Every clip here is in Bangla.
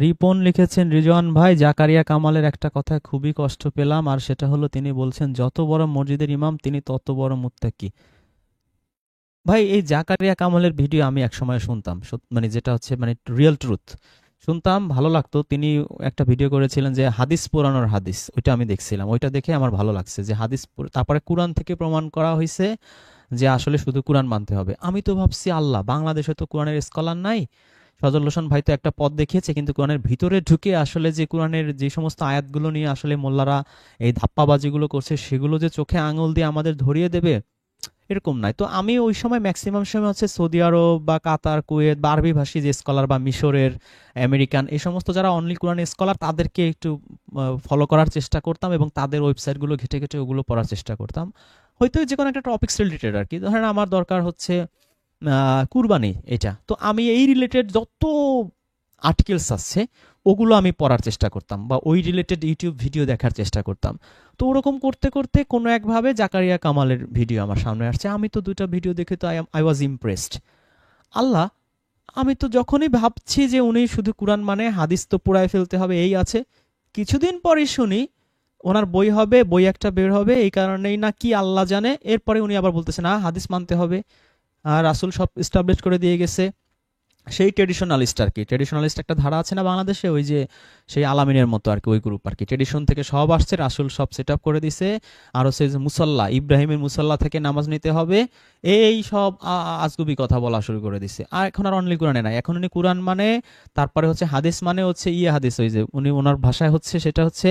রিপন লিখেছেন, রিজওয়ান ভাই জাকারিয়া কামালের একটা কথায় খুবই কষ্ট পেলাম, আর সেটা হলো তিনি বলছেন যত বড় মসজিদের ইমাম তিনি তত বড় মুত্তাকি। ভাই এই জাকারিয়া কামালের ভিডিও আমি একসময় শুনতাম, মানে যেটা হচ্ছে মানে রিয়েল ট্রুথ শুনতাম, ভালো লাগতো। তিনি একটা ভিডিও করেছিলেন যে হাদিস পুরানোর হাদিস, ওইটা আমি দেখছিলাম, ওইটা দেখে আমার ভালো লাগছে যে তারপরে কোরআন থেকে প্রমাণ করা হয়েছে যে আসলে শুধু কোরআন মানতে হবে। আমি তো ভাবছি আল্লাহ, বাংলাদেশে তো কোরআনের স্কলার নাই। সজল হোসেন ভাই তো একটা পথ দেখিয়েছে, কিন্তু কোরআনের ভিতরে ঢুকে আসলে যে কোরআনের যে সমস্ত আয়াতগুলো নিয়ে আসলে মোল্লারা এই ধাপ্পাবাজিগুলো করছে, সেগুলো যে চোখে আঙুল দিয়ে আমাদের ধরিয়ে দেবে এরকম নাই। তো আমি ওই সময় ম্যাক্সিমাম সময় হচ্ছে সৌদি আরব বা কাতার, কুয়েত বা আরবি ভাষী যে স্কলার বা মিশরের, আমেরিকান, এই সমস্ত যারা অনলি কোরআন স্কলার তাদেরকে একটু ফলো করার চেষ্টা করতাম এবং তাদের ওয়েবসাইটগুলো ঘেটে ঘেটে ওগুলো পড়ার চেষ্টা করতাম। হয়তো যে কোনো একটা টপিক্স রিলেটেড আর কি, ধরেন আমার দরকার হচ্ছে কুরবানি, এটা তো আমি এই রিলেটেড যত আর্টিকেলস আছে ওগুলো আমি পড়ার চেষ্টা করতাম বা ওই রিলেটেড ইউটিউব ভিডিও দেখার চেষ্টা করতাম। তো ওরকম করতে করতে কোনো একভাবে জাকারিয়া কামালের ভিডিও আমার সামনে আসছে, আমি তো দুইটা ভিডিও দেখে তো আই ওয়াজ ইমপ্রেসড। আল্লাহ, আমি তো যখনই ভাবছি যে উনি শুধু কোরআন মানে হাদিস তো পুরায় ফেলতে হবে এই আছে, কিছুদিন পরে শুনি ওনার বই হবে, বই একটা বের হবে, এই কারণেই না কি আল্লাহ জানে, এরপরে উনি আবার বলতেছে না হাদিস মানতে হবে, আর রাসূল সব এস্টাবলিশ করে দিয়ে গেছে। সেই ট্রেডিশনালিস্ট আর কি, ট্রেডিশনালিস্ট একটা ধারা আছে না বাংলাদেশে, ওই যে সেই আলামিনের মতো আর কি, ওই গ্রুপ আর কি, ট্রেডিশন থেকে সব আসছে, রাসূল সব সেট আপ করে দিছে। আর হচ্ছে যে মুসল্লা, ইব্রাহিমের মুসল্লা থেকে নামাজ নিতে হবে, এই সব আজগুবি কথা বলা শুরু করে দিছে। আর এখন আর অনলি কোরআনে নাই, এখন উনি কোরআন মানে, তারপরে হচ্ছে হাদিস মানে হচ্ছে ইয়ে হাদিস, ওই যে উনি ওনার ভাষায় হচ্ছে সেটা হচ্ছে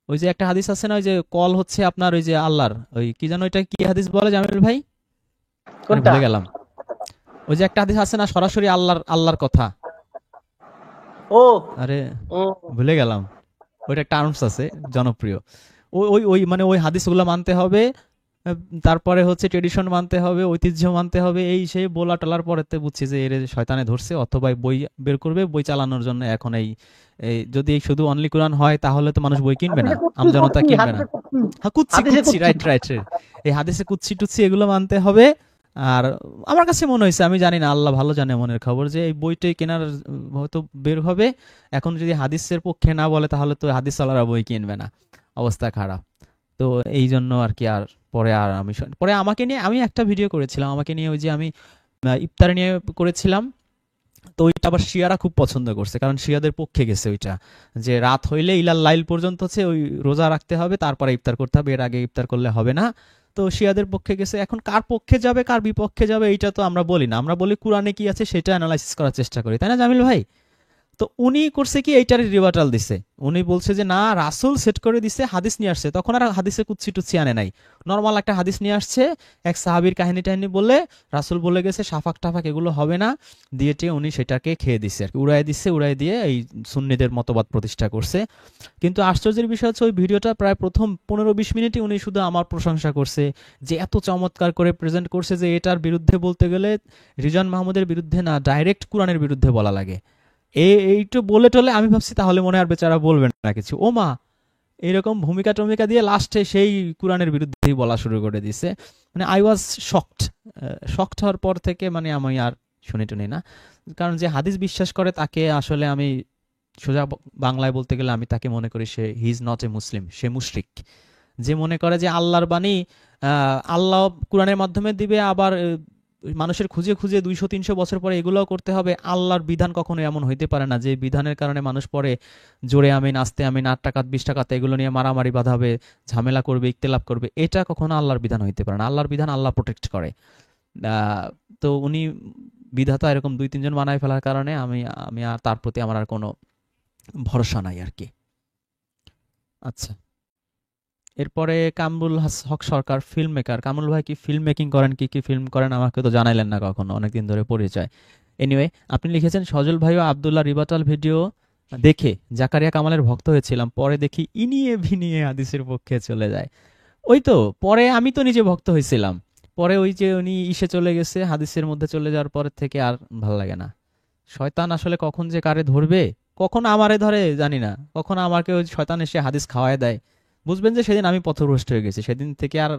ওই যে একটা হাদিস আছে না, ওই যে কল হচ্ছে আপনার ওই যে আল্লাহর, ওই কি জানো এটা কি হাদিস বলে জামিল ভাই, আরে কোনটা? ভুলে গেলাম। ওই যে একটা হাদিস আছে না সরাসরি আল্লাহর আল্লাহর কথা, ও, আরে উম, ভুলে গেলাম। ওইটা একটা টার্মস আছে জনপ্রিয়, ওই ওই ওই মানে ওই হাদিসগুলো মানতে হবে। তারপরে হচ্ছে ট্রেডিশন মানতে হবে, ঐতিহ্য মানতে হবে, এই সেই বলা টলার পরেতে বুঝছি যে এর শয়তানে ধরছে, অথবা বই বের করবে বই চালানোর জন্য। এখন এই এই যদি এই শুধু অনলি কোরআন হয় তাহলে তো মানুষ বই কিনবে না, হাদিসে কুদসি আমজনতা কুদসি কিনবে না। হাদিসে কুদসি হ্যাঁ কুচ্ছি হাদিসে কুচ্ছি, কুদসি রাইট রাইট। এই হাদিসে কুচ্ছি টুচ্ছি এগুলো মানতে হবে। আর আমার কাছে মনে হয়েছে, আমি জানি না, আল্লাহ ভালো জানে মনের খবর, যে এই বইটাই কেনার হয়তো বের হবে। এখন যদি হাদিসের পক্ষে না বলে তাহলে তো হাদিস ওয়ালারা বই কিনবে না, অবস্থা খারাপ। তো এই জন্য আর কি, আর পরে আর আমি পরে আমাকে নিয়ে আমি একটা ভিডিও করেছিলাম, আমাকে নিয়ে ওই যে আমি ইফতার নিয়ে করেছিলাম। তো ওইটা আবার শিয়ারা খুব পছন্দ করছে, কারণ শিয়াদের পক্ষে গেছে ওইটা, যে রাত হইলে ইলাল লাইল পর্যন্ত হচ্ছে ওই রোজা রাখতে হবে, তারপরে ইফতার করতে হবে, এর আগে ইফতার করলে হবে না। তো শিয়াদের পক্ষে গেছে। এখন কার পক্ষে যাবে কার বিপক্ষে যাবে এইটা তো আমরা বলি না, আমরা বলি কোরআনে কি আছে সেটা অ্যানালাইসিস করার চেষ্টা করি, তাই না জামিল ভাই? তো উনি করছে কি এইটার রিভার্টাল দিছে, উনি বলছে যে না রাসূল সেট করে দিছে, হাদিস নিয়ে আসছে, তখন আর হাদিসে কুচ্ছি টুচ্ছি আনে নাই, নর্মাল একটা হাদিস নিয়ে আসছে, এক সাহাবীর কাহিনী টাহিনী বলে রাসূল বলে গেছে সাফাক টাফাক এগুলো হবে না, দিয়েটে উনি সেটাকে খেয়ে দিচ্ছে আর কি, উড়াই দিচ্ছে, উড়াই দিয়ে এই সুন্নিদের মতবাদ প্রতিষ্ঠা করছে। কিন্তু আশ্চর্যের বিষয় হচ্ছে ওই ভিডিওটা প্রায় প্রথম 15-20 মিনিটই উনি শুধু আমার প্রশংসা করছে, যে এত চমৎকার করে প্রেজেন্ট করছে যে এটার বিরুদ্ধে বলতে গেলে রিজন মাহমুদের বিরুদ্ধে না, ডাইরেক্ট কোরআনের বিরুদ্ধে বলা লাগে। এইটা বলে টলে আমি ভাবছি তাহলে মনে হয় আর বেচারা বলবেন না কিছু, ও মা এরকম ভূমিকা টমিকা দিয়ে লাস্টে সেই কোরআনের বিরুদ্ধেই বলা শুরু করে দিছে। মানে আই ওয়াজ শকড। শকড হওয়ার পর থেকে মানে আমি আর শুনি টুনি না, কারণ যে হাদিস বিশ্বাস করে তাকে আসলে আমি সোজা বাংলায় বলতে গেলে আমি তাকে মনে করি সে হি ইজ নট এ মুসলিম, সে মুশরিক। যে মনে করে যে আল্লাহর বাণী আল্লাহ কোরআনের মাধ্যমে দিবে, আবার মানুষের খুঁজে খুঁজে 200-300 বছর পরে এগুলোও করতে হবে, আল্লাহর বিধান কখনো এমন হইতে পারে না যে বিধানের কারণে মানুষ পরে জোরে আমিন আস্তে আমিন 8 টাকাত 20 টাকাত এগুলো নিয়ে মারামারি বাঁধাবে, ঝামেলা করবে, ইখতিলাফ করবে, এটা কখনো আল্লাহর বিধান হইতে পারে না। আল্লাহর বিধান আল্লাহ প্রোটেক্ট করে। তো উনি বিধাতা এরকম 2-3 জন বানায় ফেলার কারণে আমি আমি আর তার প্রতি আমার আর কোনো ভরসা নাই আর কি। আচ্ছা, এরপরে কামরুল হক সরকার, ফিল্ম মেকার। কামরুল ভাই কি ফিল্ম মেকিং করেন, কি কি ফিল্ম করেন আমাকে তো জানাইলেন না কখনো, অনেকদিন ধরে পরিচয়। এনিওয়ে, আপনি লিখেছেন সজল ভাই ও আবদুল্লাহ রিবাটাল ভিডিও দেখে জাকারিয়া কামালের ভক্ত হয়েছিলাম, পরে দেখি ইনিয়ে ভিনিয়ে হাদিসের পক্ষে চলে যায়। ওই তো, পরে আমি তো নিজে ভক্ত হয়েছিলাম, পরে ওই যে উনি ইসে চলে গেছে হাদিসের মধ্যে চলে যাওয়ার পরের থেকে আর ভাল লাগে না। শয়তান আসলে কখন যে কারে ধরবে, কখন আমারে ধরে জানি না, কখন আমাকে ওই শয়তান এসে হাদিস খাওয়ায় দেয়, বুঝবেন যে সেদিন আমি পথভ্রষ্ট হয়ে গেছি, সেদিন থেকে আর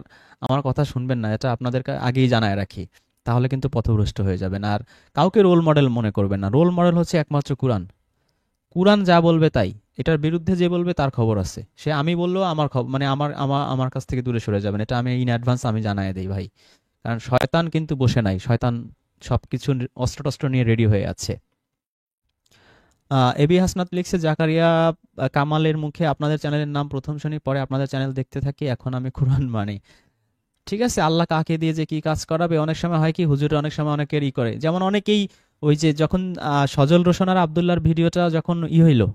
আমার কথা শুনবেন না, এটা আপনাদের আগেই জানায় রাখি। তাহলে কিন্তু পথভ্রষ্ট হয়ে যাবেন। আর কাউকে রোল মডেল মনে করবেন না, রোল মডেল হচ্ছে একমাত্র কোরআন। কুরআন যা বলবে তাই, এটার বিরুদ্ধে যে বলবে তার খবর আছে, সে আমি বললেও আমার মানে আমার আমার আমার কাছ থেকে দূরে সরে যাবেন, এটা আমি ইন অ্যাডভান্স আমি জানাই দেই ভাই। কারণ শয়তান কিন্তু বসে নাই, শয়তান সবকিছু অস্ত্র টস্ত্র নিয়ে রেডি হয়ে আছে। এবি হাসনাত লিখছে, জাকারিয়া কামালের মুখে আপনাদের চ্যানেলের নাম প্রথম শুনি, পরে আপনাদের চ্যানেল দেখতে থাকি, এখন আমি কোরআন মানি। ঠিক আছে, আল্লাহ কাকে দিয়ে যে কি কাজ করাবে। অনেক সময় হয় কি, হুজুরে অনেক সময় অনেকের করে, যেমন অনেকেই ওই যে যখন সজল রোশন আর আবদুল্লাহর ভিডিওটা যখন হইলো,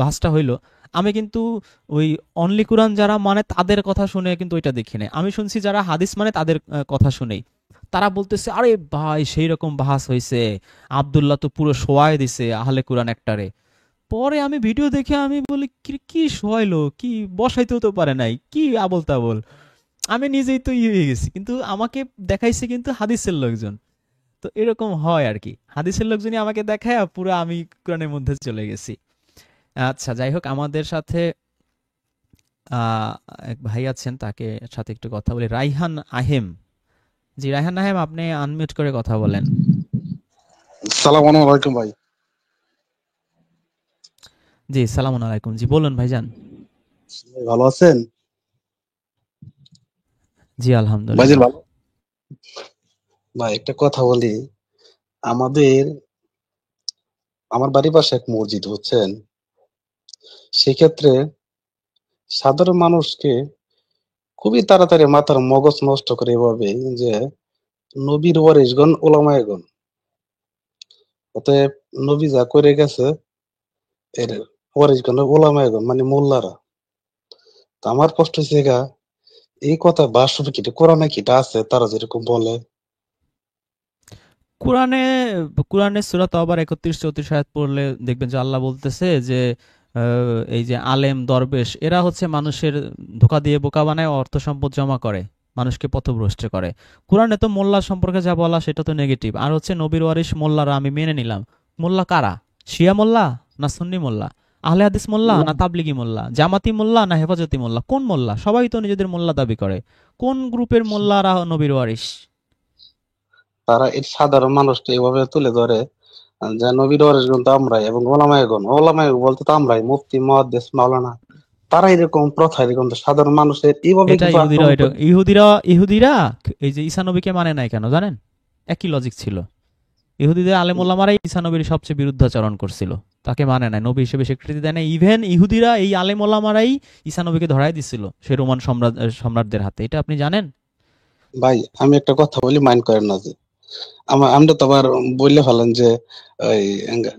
বাসটা হইলো, আমি কিন্তু ওই অনলি কোরআন যারা মানে তাদের কথা শুনে কিন্তু ওইটা দেখি না, আমি শুনছি যারা হাদিস মানে তাদের কথা শুনেই। তারা বলতেছে আরে ভাই সেই রকম বাহাস হয়েছে, আবদুল্লাহ তো পুরো শোয়াই দিছে আহলে কোরআন একটারে। পরে আমি ভিডিও দেখে আমি বলি কি কি শোয়াইলো, কি বসাইতেও তো পারে নাই, কি আবল তাবল। আমি নিজেই তো হয়ে গেছি, কিন্তু আমাকে দেখাইছে কিন্তু হাদিসের লোকজন। তো এরকম হয় আর কি, হাদিসের লোকজনই আমাকে দেখায়, আর পুরো আমি কোরআনের মধ্যে চলে গেছি। আচ্ছা যাই হোক, আমাদের সাথে আহ এক ভাই আছেন, তাকে সাথে একটু কথা বলি, রাইহান আহেম। জি রাইহান আহেম, আপনি আনমিউট করে কথা বলেন। সালাম আলাইকুম ভাই। জি সালাম আলাইকুম, জি বলুন ভাইজান। ভালো আছেন? জি ভাইজান আলহামদুলিল্লাহ। ভালো। ভাই একটা কথা বলি, আমাদের আমার বাড়ির পাশে এক মসজিদ, বুঝছেন? সেক্ষেত্রে সাধারণ মানুষকে খুবই তাড়াতাড়ি মাথার মগজ নষ্ট করে এভাবে যে নবীর ওয়ারিসগণ ওলামায়েগণ, অতএব নবী যা করে গেছে এর ওয়ারিসগণ ওলামায়েগণ মানে মোল্লারা। তো আমার প্রশ্ন হচ্ছে গা, এই কথা বাস্তবে কি কোরআনে কি আছে তারা যেরকম বলে? কোরআনে, কোরআনে সূরা তওবার ৩১-৩৪ আয়াত পড়লে দেখবেন যে আল্লাহ বলতেছে যে এই যে আলেম দরবেশ এরা হচ্ছে মানুষের ধোঁকা দিয়ে বোকা বানায়, অর্থ সম্পদ জমা করে, মানুষকে পথভ্রষ্ট করে। কোরআনে তো মোল্লা সম্পর্কে যা বলা সেটা তো নেগেটিভ। আর হচ্ছে নবীর ওয়ারিস মোল্লারা আমি মেনে নিলাম। মোল্লা কারা? শিয়া মোল্লা না সুন্নি মোল্লা? আহলে হাদিস মোল্লা না, না তাবলিগি মোল্লা? জামাতি মোল্লা না হেফাজতি মোল্লা? কোন মোল্লা? সবাই তো নিজেদের মোল্লা দাবি করে। কোন গ্রুপের মোল্লারা নবীর ওয়ারিস? তারা এই সাধারণ মানুষকে এভাবে তুলে ধরে যে নবীর ওয়ারিসগণ তো আমরাই, এবং ওলামায়ে বলতে তো আমরাই, মুফতি, মুহাদ্দিস, মাওলানা। তারা এরকম প্রথা, এরকম তো সাধারণ মানুষের এইভাবে এটা কিন্তু ইহুদিরা, আক্রমণ এটা করে। ইহুদিরা, ইহুদিরা এই যে ঈসা নবীকে মানে নাই কেন জানেন? একই লজিক ছিল। ইহুদিদের আলেম ওলামারাই ঈসা নবীর সবচেয়ে বিরুদ্ধাচরণ করছিল, তাকে মানে নাই, নবী হিসেবে স্বীকৃতি দেয় না। ইভেন ইহুদিরা এই আলেম ওলামারাই ঈসা নবীকে ধরাই দিছিল সে রোমান সম্রাটদের হাতে, এটা আপনি জানেন? ভাই আমি একটা কথা বলি, মাইন্ড করেন না যে আমরা তো আবার বললে ফেলেন যে ওই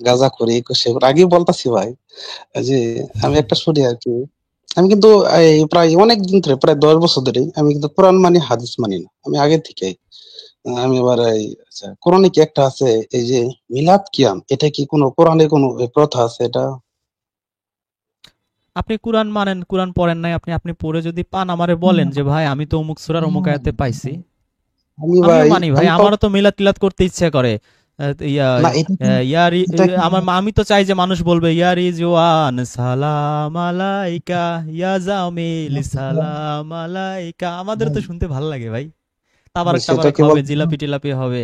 গাঁজা করি সে আগেও বলতাছি ভাই, যে আমি একটা শুনি আর কি। আমি কিন্তু এই প্রায় অনেক দিন ধরে, প্রায় 10 বছর ধরে আমি কিন্তু কোরআন মানি, হাদিস মানি না, আমি আগে থেকে। আমি এবার এই, আচ্ছা কোরআনে কি একটা আছে এই যে মিলাদ কিয়াম, এটা কি কোনো কোরআনে কোনো প্রথা আছে এটা? আপনি কোরআন মানেন, কোরআন পড়েন নাই, আপনি আপনি পড়ে যদি পান আমারে বলেন যে ভাই আমি তো অমুক সূরার অমুক আয়াতে পাইছি, আমি আমিও ভাই মানি ভাই, আমি আমারও তো মিলাদ টিলাদ করতে ইচ্ছা করে। ইয়া না এটা কি, ইয়ারি, এটা কি আমি তো চাই যে মানুষ বলবে ইয়ারি জওয়ান সালাম আলাইকা, ইয়া জামিল সালাম আলাইকা, আমাদের তো শুনতে ভালো লাগে ভাই। তাবারক সেটা টাবারক কি হবে, বল, জিলাপি টিলাপি হবে।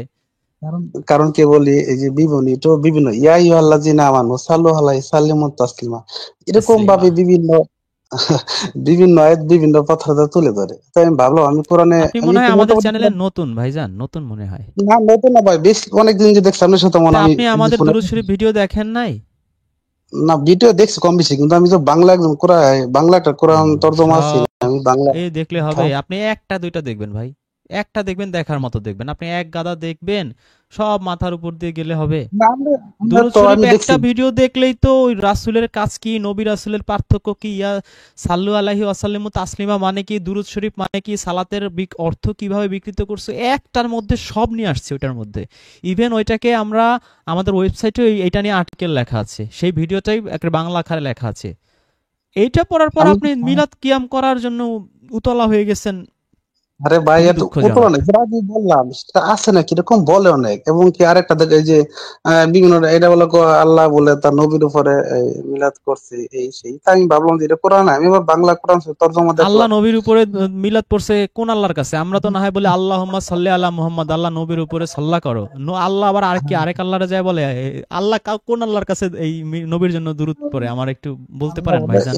কারণ কারণ কি বলি, এই যে বিবরণী তো বিভিন্ন, ইয়া আইয়ুহাল্লাযিনা আমানু সাল্লু আলাইহি সাল্লিমু তাসলিমা, এরকম তাসলিমা। ভাবে বিভিন্ন বিভিন্ন আয়াত বিভিন্ন কথা তুলে ধরে। তাই আমি ভাবলাম আমি কোরআনে, আপনি আমি মনে হয় একটু আমাদের মোটামুটি চ্যানেলে নতুন ভাইজান, নতুন মনে হয়। না নতুন না ভাই, বেশ অনেকদিন যে দেখছি আপনার সাথে তা মনে হয় আমি আপনি এই যে আমাদের ফোনে, দুরূদ শরীফ ভিডিও দেখেন নাই? না ভিডিও দেখছি কম বেশি, কিন্তু আমি তো বাংলা একদম কোরআন, বাংলা একটা ও, কোরআন তর্জমা আছে, সব আমি বাংলা এই দেখলে কথা। হবে? আপনি একটা দুইটা দেখবেন ভাই, একটা দেখবেন, দেখার মতো দেখবেন, আপনি এক গাদা দেখবেন, সব মাথার উপর দিয়ে গেলে হবে? না আমরা আমরা দুরূদ তো শরীফ আমি একটা দেখছি। ভিডিও দেখলেই তো ওই রাসূলের কাজ কি, নবী রাসূলের পার্থক্য কি, ইয়া সাল্লু আলাইহি ওয়াসাল্লামু তাসলিমা মানে কি, দুরূদ শরীফ মানে কি, সালাতের অর্থ কিভাবে বিকৃত করছে, একটার মধ্যে সব নিয়ে আসছে ওইটার মধ্যে। ইভেন ওইটাকে আমরা আমাদের ওয়েবসাইটে এটা নিয়ে আর্টিকেল লেখা আছে, সেই ভিডিওটাই একটা বাংলা আকারে লেখা আছে। এইটা পড়ার পর আমি আপনি মিলাদ কিয়াম করার জন্য উতলা হয়ে গেছেন, আরে ভাই খুবই এত দুঃখজনক। উতলা যেটা আমি বললাম সেটা আছে না কিরকম বলে অনেক, এবং কি আরেকটা দেখে এই যে বিভিন্ন এটা বলে আল্লাহ বলে তার নবীর উপরে মিলাদ করছে এই সেই, তাই আমি ভাবলাম যে এটা কোরআন, আমি আবার বাংলা কোরআন তর্জমা আল্লাহ দেখলাম। নবীর উপরে মিলাদ পড়ছে কোন আল্লাহর কাছে? আমরা তো না হয় বলি আল্লাহুম্মা সাল্লি আলা মুহাম্মদ, আল্লাহ নবীর উপরে সাল্লাহ করো। আল্লাহ আবার আরেক আল্লাহরে যায় বলে আল্লাহ কোন আল্লাহর কাছে এই নবীর জন্য দুরূদ পড়ে? আমার একটু বলতে আল্লাহ পারেন বলে ভাইজান?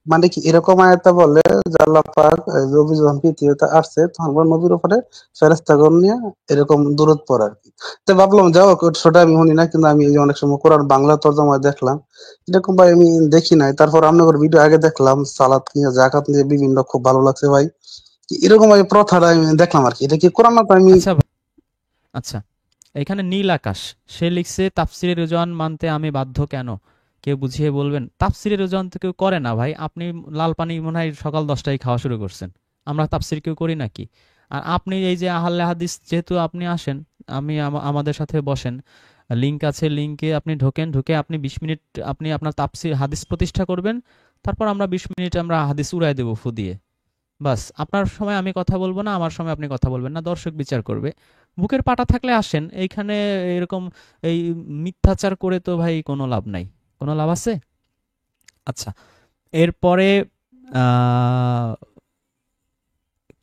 মানে কি এরকম আয়াতে বলে যে আল্লাহ পাক নবী যখন পৃথিবীতে আসছে তখন বলে নবীর উপরে ফেরেশতাগণ নিয়ে এরকম দূরত পড়ে আর কি। তো ভাবলাম যাও সেটা আমি শুনি না, কিন্তু আমি এই যে অনেক সময় কোরআন বাংলা তর্জমায় দেখলাম এরকম ভাই আমি দেখি নাই। তারপর আপনাদের ভিডিও আগে দেখলাম সালাত নিয়ে জাকাত নিয়ে বিভিন্ন, খুব ভালো লাগছে ভাই। এরকম ভাই প্রথাটা আমি দেখলাম আর কি, এটা কি কোরআন না তো আমি। আচ্ছা আচ্ছা, এখানে নীল আকাশ, সে লিখছে তাফসিরে রেজওয়ান মানতে আমি বাধ্য কেন? কেউ বুঝিয়ে বলবেন? তাফসিরে রেজওয়ান তো কেউ করে না ভাই। আপনি লাল পানি মনে হয় সকাল 10টায় খাওয়া শুরু করছেন। আমরা তাফসির কেউ করি নাকি? আর আপনি এই যে আহলে হাদিস, যেহেতু আপনি আসেন, আমাদের সাথে বসেন, লিংক আছে, লিংকে আপনি ঢোকেন, ঢুকে আপনি 20 মিনিট আপনি আপনার তাফসির হাদিস প্রতিষ্ঠা করবেন। তারপর আমরা 20 মিনিট আমরা হাদিস উড়াই দেবো ফু দিয়ে। বাস, আপনার সময় আমি কথা বলবো না, আমার সময় আপনি কথা বলবেন না, দর্শক বিচার করবে। বুকের পাটা থাকলে আসেন এইখানে। এরকম এই মিথ্যাচার করে তো ভাই কোনো লাভ নাই। কোনো লাভ আছে? আচ্ছা, এরপরে আহ,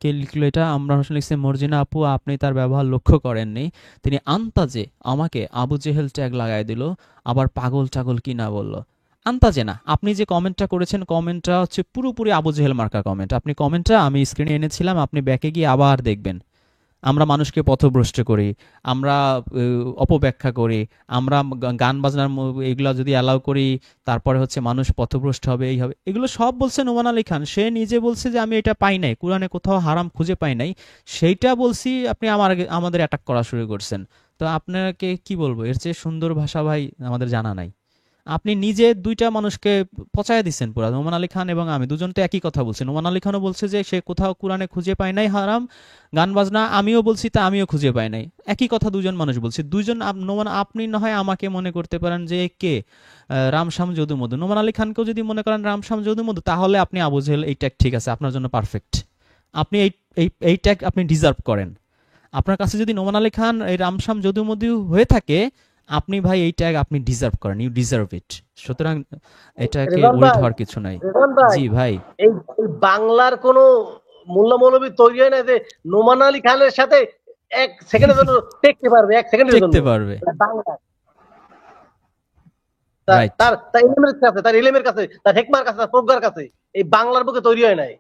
কে লিখলো এটা? আমরা আসলে লিখছে মর্জিনা আপু, আপনি তার ব্যবহার লক্ষ্য করেননি। তিনি আন্তাজে আমাকে আবু জেহেল ট্যাগ লাগাই দিল, আবার পাগল টাগল কি না বললো। আন্তাজে না, আপনি যে কমেন্টটা করেছেন কমেন্টটা হচ্ছে পুরোপুরি আবু জেহেল মার্কা কমেন্ট। আপনি কমেন্টটা আমি স্ক্রিনে এনেছিলাম, আপনি ব্যাকে গিয়ে আবার দেখবেন। আমরা মানুষকে পথভ্রষ্ট করি, আমরা অপব্যাখ্যা করি, আমরা গান বাজনার এগুলা যদি অ্যালাউ করি, তারপরে হচ্ছে মানুষ পথভ্রষ্ট হবে, এই হবে, এগুলো সব বলছে নোমান আলী খান। সে নিজে বলছে যে আমি এটা পাই নাই, কোরআনে কোথাও হারাম খুঁজে পাই নাই। সেইটা বলছি, আপনি আমাদের অ্যাটাক করা শুরু করছেন। তো আপনাকে কি বলবো, এর চেয়ে সুন্দর ভাষা ভাই আমাদের জানা নাই। আপনি নিজে দুইটা মানুষকে পচায় দিচ্ছেন পুরা, নোমান আলী খান এবং আমি দুজন তো একই কথা বলছি। নোমান আলী খানও বলছে যে সে কোথাও কোরআনে খুঁজে পায় নাই হারাম গান বাজনা, আমিও বলছি তা আমিও খুঁজে পাই নাই। একই কথা দুজন মানুষ বলছি। দুজন নোমান, আপনি না হয় আমাকে মনে করতে পারেন যে কে রামশ্যাম যদু মধু, নোমান আলী খানকেও যদি মনে করেন রামশ্যাম যদু মধু, তাহলে আপনি আবু জেহেল এই ট্যাগ ঠিক আছে, আপনার জন্য পারফেক্ট। আপনি এই ট্যাগ আপনি ডিজার্ভ করেন। আপনার কাছে যদি নোমান আলী খান এই রামশ্যাম যদু মধু হয়ে থাকে, আপনি ভাই এই ট্যাগ আপনি ডিজার্ভ করেন, ইউ ডিজার্ভ ইট। সুতরাং এটাকে রেজান ওরিড ভাই, হওয়ার কিছু নাই। রেজান ভাই, জি ভাই। এই এই বাংলার কোন মোল্লা মৌলবী তৈরি হয় না যে নোমান আলী খানের সাথে 1 সেকেন্ডের জন্য টেকতে পারবে, 1 সেকেন্ডের জন্য। দেখতে পারবে। বাংলা তার রাইট। তার তার ইলমের কাছে, তার ইলমের কাছে, তার হেকমার কাছে, তার প্রজ্ঞার কাছে এই বাংলার বুকে তৈরি হয় নাই।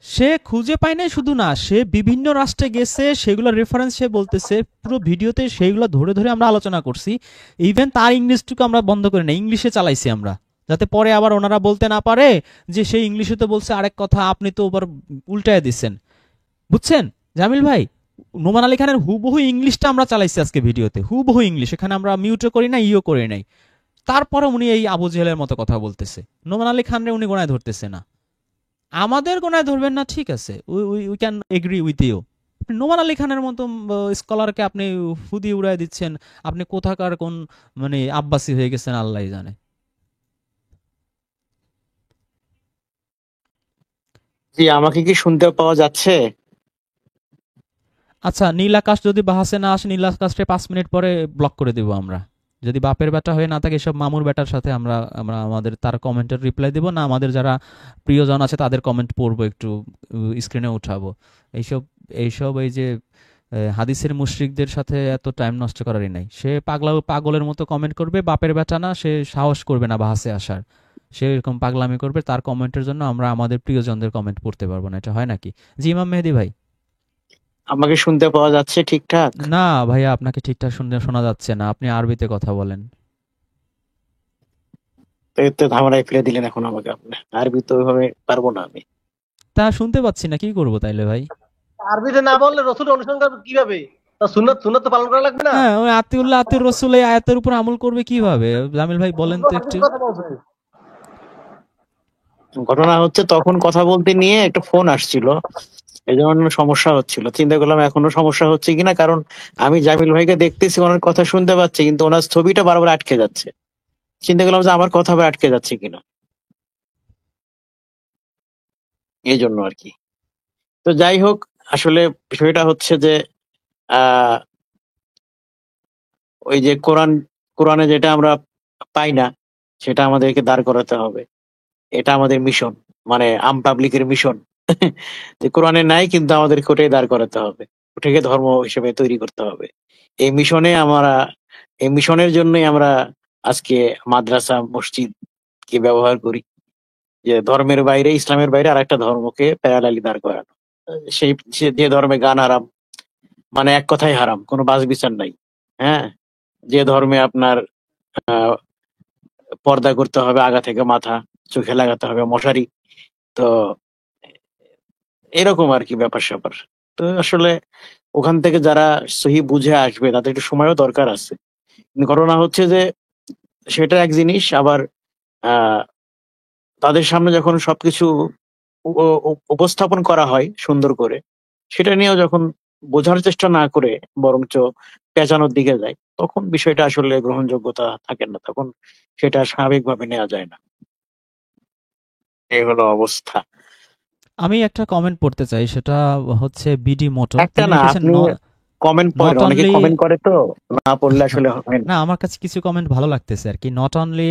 সে খুঁজে পায় নাই শুধু না, সে বিভিন্ন রাষ্ট্রে গেছে, সেগুলো রেফারেন্স সে বলতেছে পুরো ভিডিওতে, সেইগুলো ধরে ধরে আমরা আলোচনা করছি। ইভেন তার ইংলিশটুকু আমরা বন্ধ করি না, ইংলিশে চালাইছি আমরা, যাতে পরে আবার ওনারা বলতে না পারে যে সেই ইংলিশে তো বলছে আরেক কথা, আপনি তো ওবার উল্টায় দিচ্ছেন। বুঝছেন জামিল ভাই? নোমান আলী খানের হুবহু ইংলিশটা আমরা চালাইছি আজকে ভিডিওতে, হুবহু ইংলিশ, এখানে আমরা মিউটও করি না, ইও করি নাই। তারপরে উনি এই আবু জেহেলের মতো কথা বলতেছে, নোমান আলী খানরে উনি গোনায় ধরতেছে না। আমাদের গোনায় ধরবেন না, ঠিক আছে, we can agree with you. Nouman Ali খানের মতো স্কলারকে আপনি ফুদি উড়াই দিচ্ছেন। আপনি কোথাকার কোন মানে আব্বাসি হয়ে গেছেন আল্লাহ জানে। জি, আমাকে কি শুনতে পাওয়া যাচ্ছে? আচ্ছা, নীল আকাশ যদি বাহাসে না আসে, নীল আকাশে 5 মিনিট পরে ব্লক করে দেবো আমরা। যদি বাপের বেটা হয়ে না থাকে, এসব মামুর বেটার সাথে আমরা আমরা আমাদের তার কমেন্টের রিপ্লাই দেবো না, আমাদের যারা প্রিয়জন আছে তাদের কমেন্ট পড়বো, একটু স্ক্রিনে উঠাবো। এইসব এইসব এই যে হাদিসের মুশরিকদের সাথে এত টাইম নষ্ট করারই নাই। সে পাগলের মতো কমেন্ট করবে, বাপের বেটা না, সে সাহস করবে না বাহাসে আসার, সে এরকম পাগলামি করবে। তার কমেন্টের জন্য আমরা আমাদের প্রিয়জনদের কমেন্ট পড়তে পারবো না, এটা হয় নাকি? জি ইমাম মেহেদি ভাই। আমাকে শুনতে পাওয়া যাচ্ছে ঠিকঠাক? না ভাইয়া, আপনাকে ঠিকঠাক শোনা যাচ্ছে না, আপনি আরবিতে কথা বলেন। তো এতে ঝামেলায় ফেলে দিলেন এখন আমাকে আপনি। আরবি তো ওইভাবে পারবো না আমি। তা শুনতে পাচ্ছি না, কি করবো তাইলে ভাই? আরবিতে না বললে রসুল অনুসরণ করবে কিভাবে? তা সুন্নাত সুন্নাত তো পালন করা লাগবে না? হ্যাঁ, ওই আতিউল্লাহ আতিউর রসুল এই আয়াতের উপর আমল করবে কিভাবে? জামিল ভাই বলেন তো একটু। কথা বলছে। ঘটনা হচ্ছে তখন কথা বলতে নিয়ে একটা ফোন আসছিল, এই জন্য সমস্যা হচ্ছিল। চিন্তা করলাম এখনো সমস্যা হচ্ছে কিনা, কারণ আমি জামিল ভাইকে দেখতেছি, ওনার কথা শুনতে পাচ্ছি, কিন্তু ওনার ছবিটা বারবার আটকে যাচ্ছে। চিন্তা করলাম যে আমার কথা আবার আটকে যাচ্ছে কিনা, এই জন্য আর কি। তো যাই হোক, আসলে বিষয়টা হচ্ছে যে আহ ওই যে কোরআনে যেটা আমরা পাই না, সেটা আমাদেরকে দাঁড় করাতে হবে। এটা আমাদের মিশন, মানে আম পাবলিকের মিশন। যে কোরআনে নাই, কিন্তু আমাদেরকে ওটাই দাঁড় করাতে হবে, ওটাকে ধর্ম হিসেবে তৈরি করতে হবে। এই মিশনের জন্যই আমরা আজকে মাদ্রাসা, মসজিদ কে ব্যবহার করি, যে ধর্মের বাইরে, ইসলামের বাইরে আর একটা ধর্মকে প্যারালালি দাঁড় করানো। যে ধর্মে গান হারাম, মানে এক কথাই হারাম, কোনো বাছ বিচার নাই। হ্যাঁ, যে ধর্মে আপনার আহ পর্দা করতে হবে আগা থেকে মাথা, চোখে লাগাতে হবে মশারি, তো এরকম আর কি ব্যাপার স্যাপার। তো আসলে ওখান থেকে যারা সহি বুঝে আসবে, তাদের একটু সময়ও দরকার আছে। কিন্তু ঘটনা হচ্ছে যে সেটা এক জিনিস, আবার আহ তাদের সামনে যখন সবকিছু উপস্থাপন করা হয় সুন্দর করে, সেটা নিয়েও যখন বোঝার চেষ্টা না করে বরঞ্চ পেঁচানোর দিকে যায়, তখন বিষয়টা আসলে গ্রহণযোগ্যতা থাকে না, তখন সেটা স্বাভাবিকভাবে নেওয়া যায় না। এই হলো অবস্থা। আমি একটা কমেন্ট পড়তে চাই, সেটা হচ্ছে বিডি মোটর। একটা তিনি না, লিখেছেন আপনি কমেন্ট নট পড়েন, অনেকে অনলি, কমেন্ট করে, তো না পড়লে আসলে হয় না। না আমার কাছে কিছু কমেন্ট ভালো লাগতেছে আর কি। নট অনলি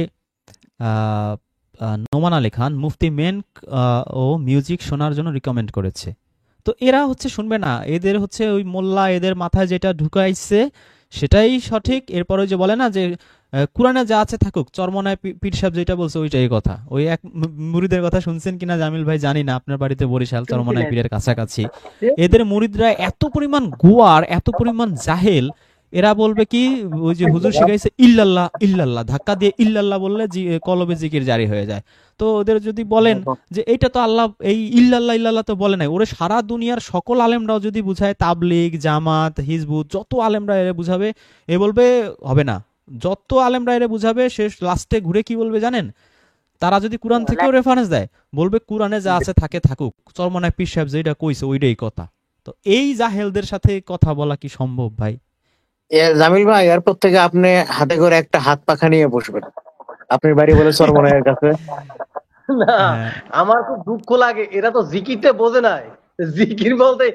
নোমান আলী খান, মুফতি মেন ও মিউজিক শোনার জন্য রিকমেন্ড করেছে। তো এরা হচ্ছে শুনবে না, এদের হচ্ছে ওই মোল্লা এদের মাথায় যেটা ঢুকাইছে সেটাই সঠিক। এরপরে যে বলে না যে কোরআনে যা আছে থাকুক, চরমনায় পীর সাহেব যেটা বলছে ওইটাই কথা। ওই এক মুরিদের কথা শুনছেন কিনা জামিল ভাই জানি না, আপনার বাড়িতে বরিশাল চরমনায় পীরের কাছাকাছি। এদের মুরিদরা এত পরিমাণ গুয়ার, এত পরিমাণ জাহেল, এরা বলবে কি ওই যে হুজুর শিখাইছে ইল্লাল্লাহ ইল্লাল্লাহ, ধাক্কা দিয়ে ইল্লাল্লাহ বললে কলবে জিকির জারি হয়ে যায়। তো ওদের যদি বলেন যে এইটা তো আল্লাহ, এই ইল্লাল্লাহ ইল্লাল্লাহ তো বলে নাই, ওরে সারা দুনিয়ার সকল আলেমরাও যদি বুঝায়, তাবলিগ, জামাত, হিজবুত, যত আলেমরা এরে বুঝাবে, এ বলবে হবে না। যত আলেমরা এরে বুঝাবে, সে লাস্টে ঘুরে কি বলবে জানেন? তারা যদি কোরআন থেকেও রেফারেন্স দেয়, বলবে কোরআনে যা আছে থাকে থাকুক, চরমনায় পীর সাহেব যেটা কইছে ওইটাই কথা। তো এই জাহেলদের সাথে কথা বলা কি সম্ভব ভাই? জামিল ভাই, এরপর থেকে আপনি হাতে করে একটা হাত পাখা নিয়ে বসবেন, আপনার বাড়ি বলে চরমনাইয়ের কাছে। না, হ্যাঁ, আমার খুব দুঃখ লাগে, এরা তো জিকিরটা বোঝে নাই। জিকির বলতে